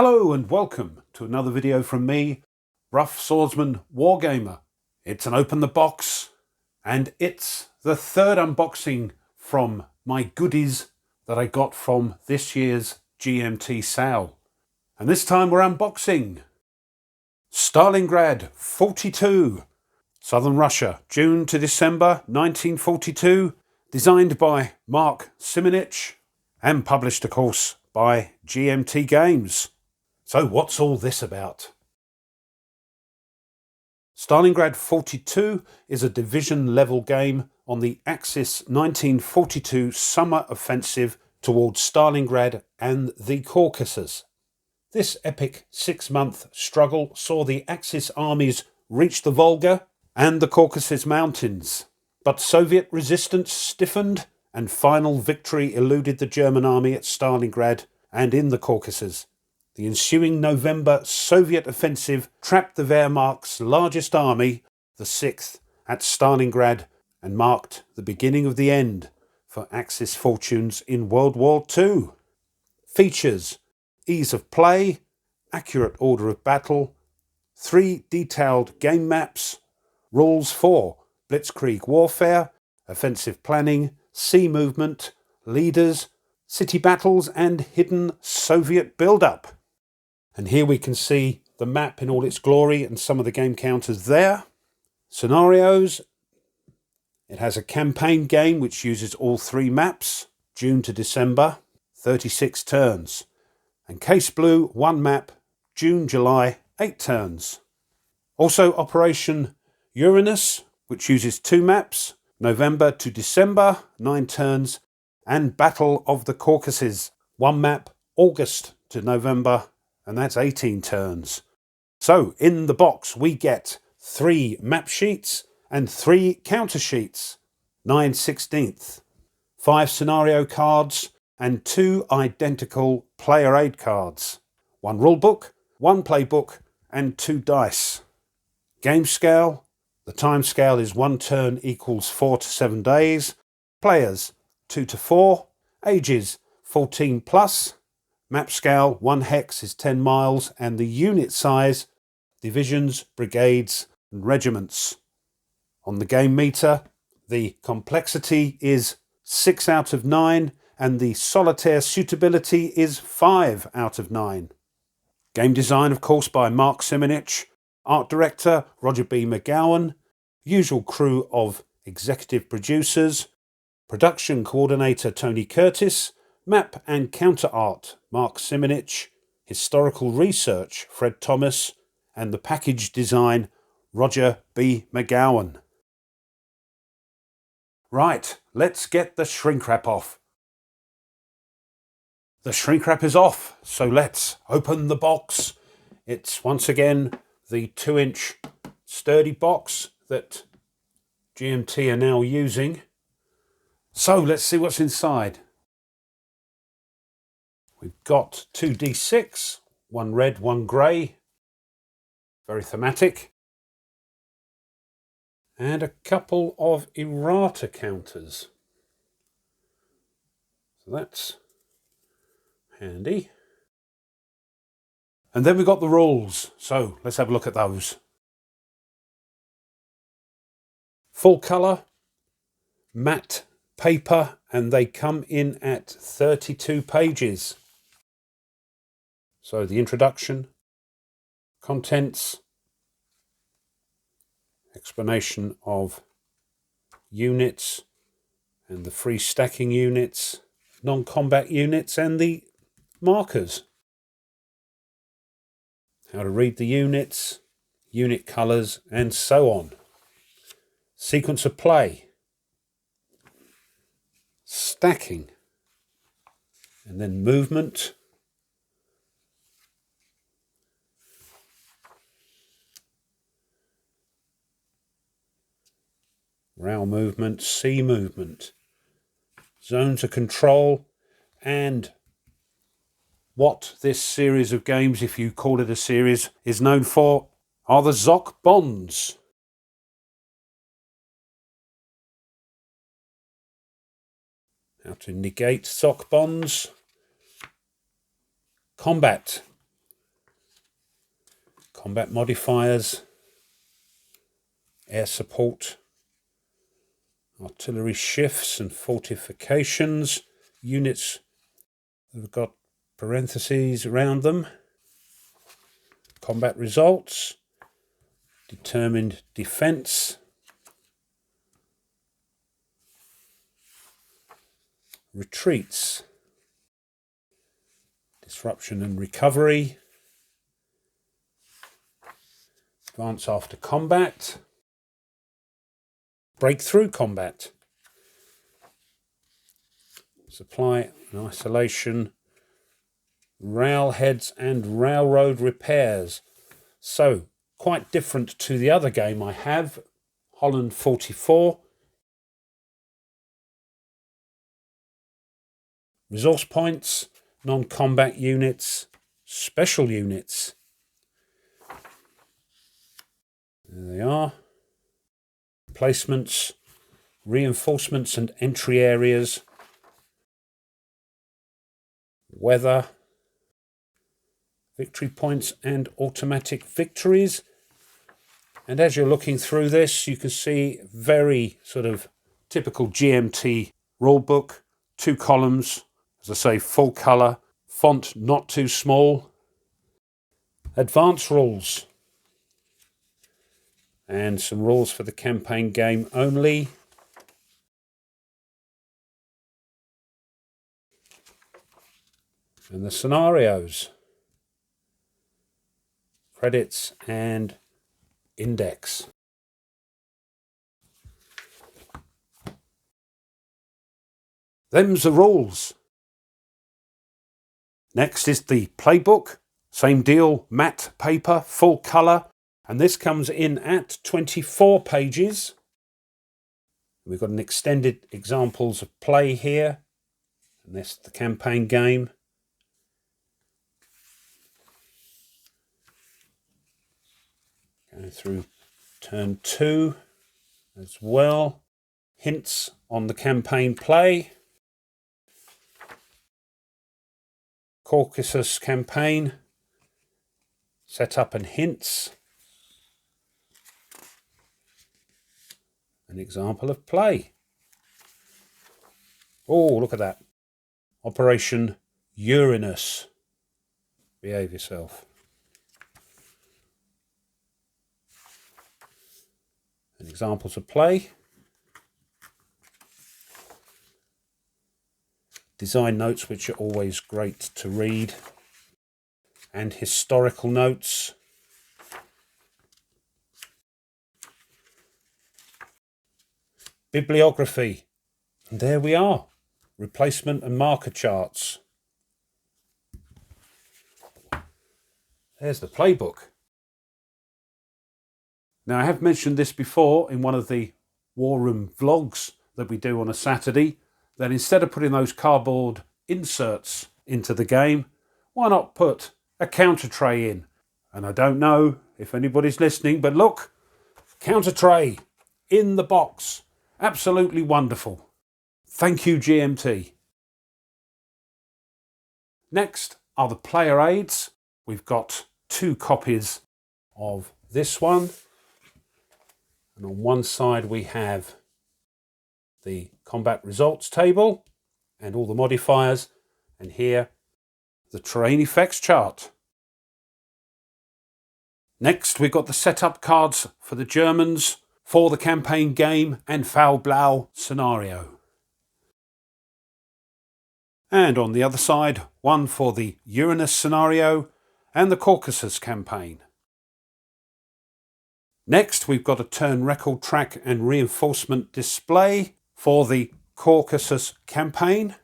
Hello and welcome to another video from me, Rough Swordsman Wargamer. It's an open the box and it's the third unboxing from my goodies that I got from this year's GMT sale. And this time we're unboxing Stalingrad 42, Southern Russia, June to December 1942, designed by Mark Simonitch and published of course by GMT Games. So what's all this about? Stalingrad 42 is a division-level game on the Axis 1942 summer offensive towards Stalingrad and the Caucasus. This epic 6-month struggle saw the Axis armies reach the Volga and the Caucasus Mountains, but Soviet resistance stiffened and final victory eluded the German army at Stalingrad and in the Caucasus. The ensuing November Soviet offensive trapped the Wehrmacht's largest army, the 6th, at Stalingrad and marked the beginning of the end for Axis fortunes in World War II. Features: ease of play, accurate order of battle, 3 detailed game maps, rules for blitzkrieg warfare, offensive planning, sea movement, leaders, city battles and hidden Soviet build-up. And here we can see the map in all its glory and some of the game counters there. Scenarios. It has a campaign game which uses all 3 maps, June to December, 36 turns. And Case Blue, 1 map, June, July, 8 turns. Also Operation Uranus, which uses 2 maps, November to December, 9 turns. And Battle of the Caucasus, 1 map, August to November, and that's 18 turns. So in the box we get 3 map sheets and 3 counter sheets, 9/16, 5 scenario cards and 2 identical player aid cards, 1 rulebook, 1 playbook and 2 dice. Game scale: the time scale is 1 turn equals 4 to 7 days, players 2 to 4, ages 14 plus, map scale 1 hex is 10 miles and the unit size, divisions, brigades and regiments. On the game meter, the complexity is 6 out of 9 and the solitaire suitability is 5 out of 9. Game design of course by Mark Simonitch, art director Roger B. McGowan, usual crew of executive producers, production coordinator Tony Curtis, map and counter art Mark Simonitch, historical research Fred Thomas, and the package design Roger B. McGowan. Right, let's get the shrink wrap off. The shrink wrap is off, so let's open the box. It's once again the 2-inch sturdy box that GMT are now using. So let's see what's inside. We've got 2 D6, 1 red, 1 grey, very thematic, and a couple of errata counters. So that's handy. And then we've got the rules, so let's have a look at those. Full colour, matte paper, and they come in at 32 pages. So the introduction, contents, explanation of units and the free stacking units, non-combat units and the markers. How to read the units, unit colours and so on. Sequence of play, stacking, and then movement, rail movement, sea movement, zones of control, and what this series of games, if you call it a series, is known for are the Zoc bonds. How to negate Zoc bonds. Combat. combat modifiers, air support, artillery shifts and fortifications, units that have got parentheses around them, combat results, determined defense, retreats, disruption and recovery, advance after combat, breakthrough combat, supply and isolation, railheads and railroad repairs. So quite different to the other game I have, Holland 44. Resource points, non-combat units, special units. There they are. Placements, reinforcements and entry areas, weather, victory points and automatic victories. And as you're looking through this, you can see very sort of typical GMT rulebook, 2 columns, as I say, full colour, font not too small, advanced rules, and some rules for the campaign game only. And the scenarios, credits and index. Them's the rules. Next is the playbook. Same deal, matte paper, full colour. And this comes in at 24 pages. We've got an extended examples of play here. And this is the campaign game. Going through turn 2 as well. Hints on the campaign play. Caucasus campaign. Setup and hints. An example of play. Oh, look at that. Operation Uranus. Behave yourself. And examples of play. Design notes, which are always great to read. And historical notes. Bibliography. And there we are. Replacement and marker charts. There's the playbook. Now, I have mentioned this before in one of the War Room vlogs that we do on a Saturday, that instead of putting those cardboard inserts into the game, why not put a counter tray in? And I don't know if anybody's listening, but look, counter tray in the box. Absolutely wonderful. Thank you, GMT. Next are the player aids. We've got 2 copies of this one. And on one side we have the combat results table and all the modifiers. And here, the terrain effects chart. Next, we've got the setup cards for the Germans, for the campaign game and Foul Blau scenario. And on the other side, one for the Uranus scenario and the Caucasus campaign. Next, we've got a turn record track and reinforcement display for the Caucasus campaign.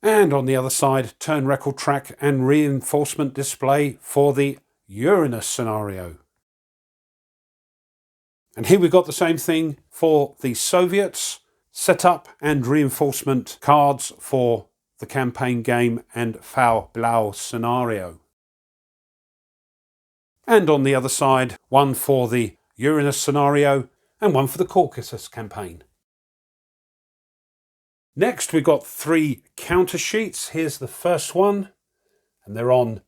And on the other side, turn record track and reinforcement display for the Uranus scenario. And here we've got the same thing for the Soviets, setup and reinforcement cards for the campaign game and Foul Blau scenario. And on the other side, one for the Uranus scenario and one for the Caucasus campaign. Next, we've got 3 counter sheets. Here's the first one, and they're on,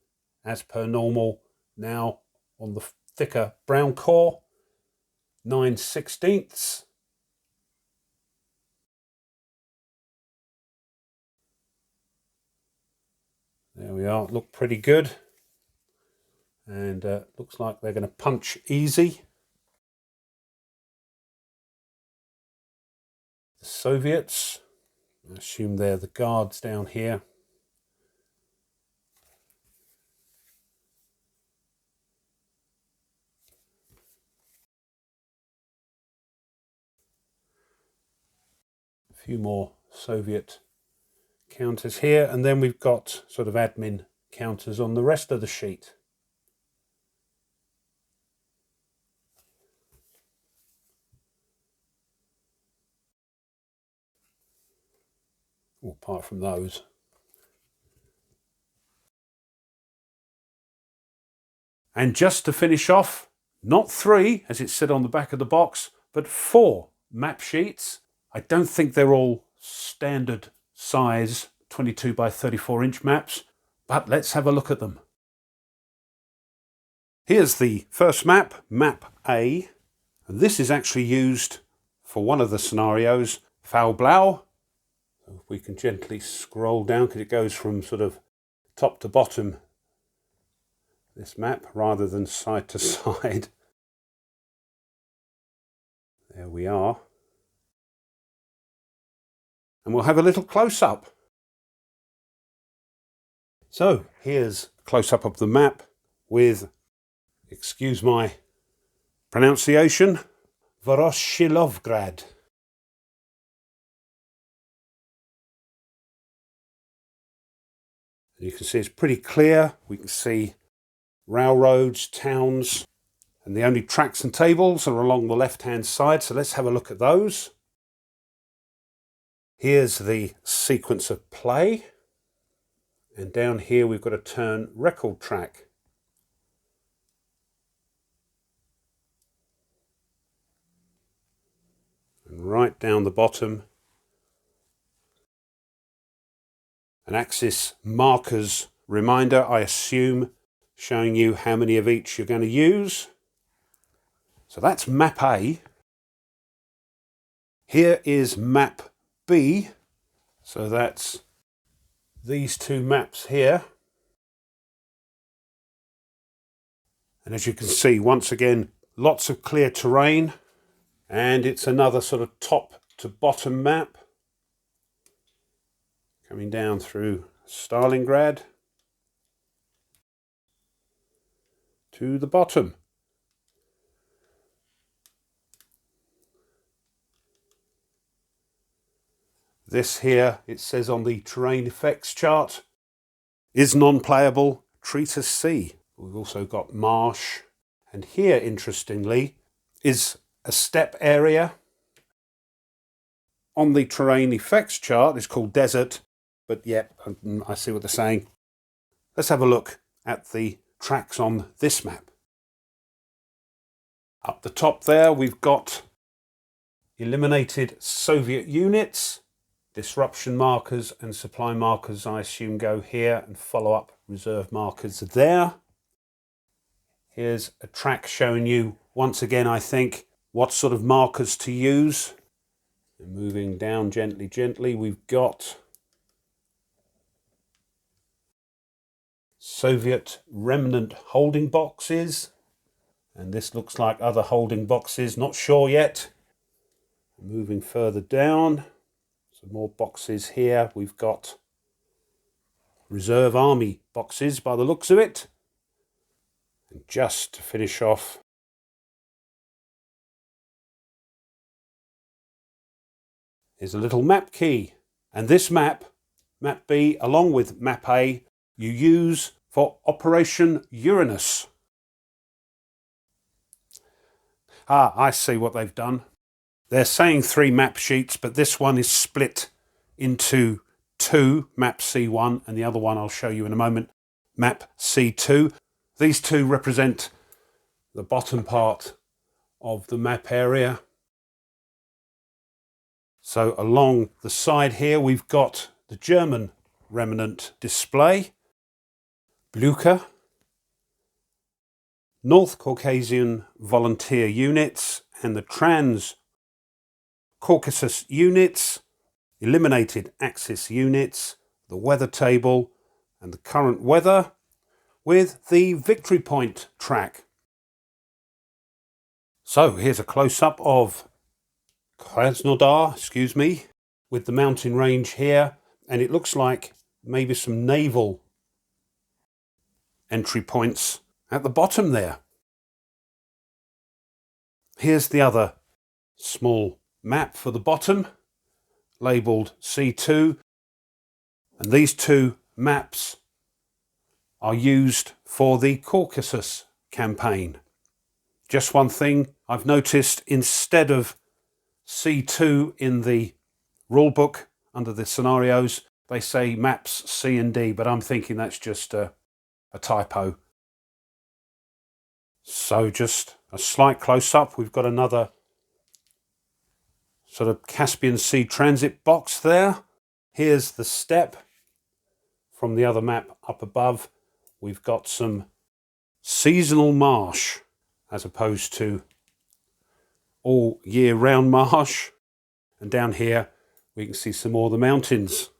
as per normal, now on the thicker brown core, 9/16. There we are, look pretty good. And looks like they're going to punch easy. The Soviets, I assume they're the guards down here. A few more Soviet counters here, and then we've got sort of admin counters on the rest of the sheet. Well, apart from those. And just to finish off, not 3, as it said on the back of the box, but 4 map sheets. I don't think they're all standard size 22 by 34 inch maps, but let's have a look at them. Here's the first map, map A. And this is actually used for one of the scenarios, Foul Blau. So if we can gently scroll down, because it goes from sort of top to bottom, this map, rather than side to side. There we are. And we'll have a little close-up. So here's a close-up of the map with, excuse my pronunciation, Voroshilovgrad. You can see it's pretty clear. We can see railroads, towns, and the only tracks and tables are along the left-hand side. So let's have a look at those. Here's the sequence of play. And down here we've got a turn record track. And right down the bottom, an axis markers reminder, I assume, showing you how many of each you're going to use. So that's map A. Here is map B. So that's these 2 maps here. And as you can see, once again, lots of clear terrain. And it's another sort of top to bottom map. Coming down through Stalingrad to the bottom. This here, it says on the terrain effects chart, is non-playable, treat as C. We've also got marsh. And here, interestingly, is a steppe area. On the terrain effects chart, it's called desert. But yeah, I see what they're saying. Let's have a look at the tracks on this map. Up the top there, we've got eliminated Soviet units. Disruption markers and supply markers, I assume, go here, and follow-up reserve markers are there. Here's a track showing you, once again, I think, what sort of markers to use. And moving down gently, we've got Soviet remnant holding boxes. And this looks like other holding boxes, not sure yet. Moving further down. Some more boxes here. We've got reserve army boxes by the looks of it. And just to finish off, here's a little map key. And this map, map B, along with map A, you use for Operation Uranus. Ah, I see what they've done. They're saying 3 map sheets, but this one is split into 2, map C1, and the other one I'll show you in a moment, map C2. These 2 represent the bottom part of the map area. So along the side here, we've got the German remnant display, Blücher. North Caucasian volunteer units and the Trans Caucasus units, eliminated Axis units, the weather table and the current weather with the victory point track. So here's a close-up of Krasnodar, with the mountain range here, and it looks like maybe some naval entry points at the bottom there. Here's the other small map for the bottom, labelled C2, and these two maps are used for the Caucasus campaign. Just one thing I've noticed, instead of C2 in the rulebook under the scenarios, they say maps C and D, but I'm thinking that's just a typo. So just a slight close-up. We've got another sort of Caspian Sea transit box there. Here's the steppe from the other map up above. We've got some seasonal marsh as opposed to all year round marsh. And down here we can see some more of the mountains.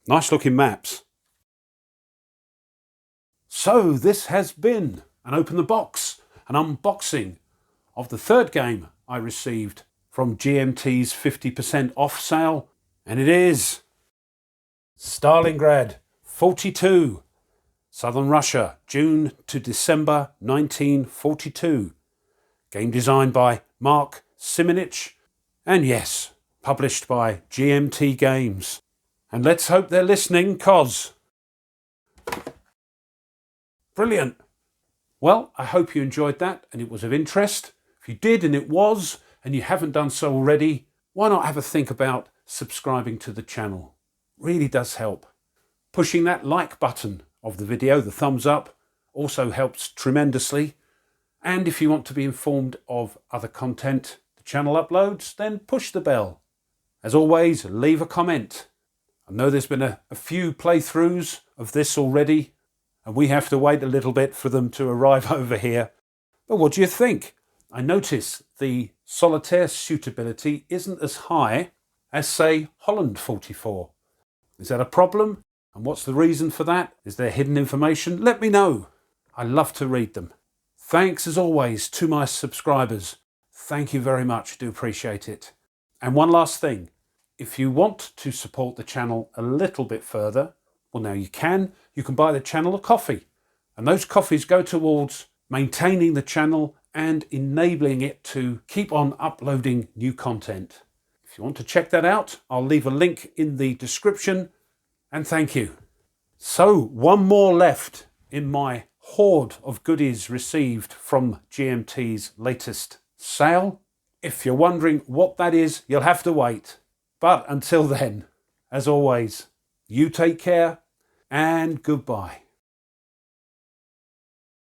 Nice looking maps. So this has been an Open the Box, an unboxing of the third game I received from GMT's 50% off sale, and it is Stalingrad 42, Southern Russia, June to December 1942. Game designed by Mark Simonitch, and yes, published by GMT Games. And let's hope they're listening, cause brilliant. Well, I hope you enjoyed that and it was of interest. If you did and it was, and you haven't done so already, why not have a think about subscribing to the channel? Really does help. Pushing that like button of the video, the thumbs up, also helps tremendously. And if you want to be informed of other content the channel uploads, then push the bell. As always, leave a comment. I know there's been a few playthroughs of this already, and we have to wait a little bit for them to arrive over here. But what do you think? I notice the solitaire suitability isn't as high as, say, Holland 44. Is that a problem? And what's the reason for that? Is there hidden information? Let me know. I love to read them. Thanks as always to my subscribers. Thank you very much. Do appreciate it. And one last thing. If you want to support the channel a little bit further, well, now you can. You can buy the channel a coffee. And those coffees go towards maintaining the channel and enabling it to keep on uploading new content. If you want to check that out, I'll leave a link in the description. And thank you. So, one more left in my horde of goodies received from GMT's latest sale. If you're wondering what that is, you'll have to wait. But until then, as always, you take care and goodbye.